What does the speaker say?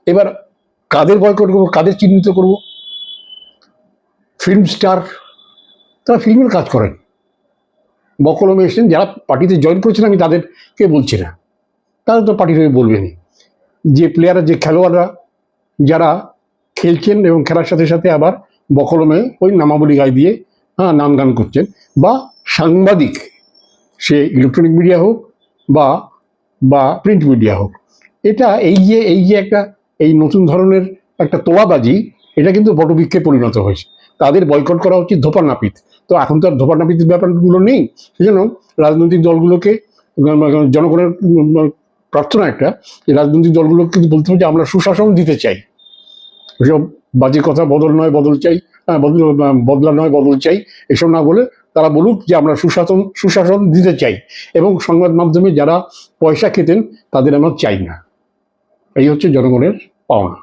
এবার কাদের বয়কট করবো, কাদের চিহ্নিত করব? ফিল্ম স্টার, তারা ফিল্মের কাজ করেন, বকলমে এসেছেন, যারা পার্টিতে জয়েন করেছেন আমি তাদেরকে বলছি না, তারা তো পার্টির হয়ে বলবেনই। যে প্লেয়াররা, যে খেলোয়াড়রা যারা খেলছেন এবং খেলার সাথে সাথে আবার বকলমে ওই নামাবলী গায়ে দিয়ে নাম গান করছেন, বা সাংবাদিক, সে ইলেকট্রনিক মিডিয়া হোক বা বা প্রিন্ট মিডিয়া হোক, এটা এই যে একটা এই নতুন ধরনের একটা তোলাবাজি, এটা কিন্তু বটবৃক্ষে পরিণত হয়েছে। তাদের বয়কট করা উচিত ধোপা নাপিত। তো এখন তো আর ধোপা নাপিতের ব্যাপারগুলো নেই, সেজন্য রাজনৈতিক দলগুলোকে, জনগণের প্রার্থনা একটা, রাজনৈতিক দলগুলোকে কিন্তু বলতে হবে যে আমরা সুশাসন দিতে চাই, এসব বাজে কথা, বদল নয় বদল চাই, বদলা নয় বদল চাই, এসব না বলে তারা বলুক যে আমরা সুশাসন দিতে চাই, এবং সংবাদ মাধ্যমে যারা পয়সা খেতেন তাদের আমরা চাই না। এই হচ্ছে জনগণের পাওনা।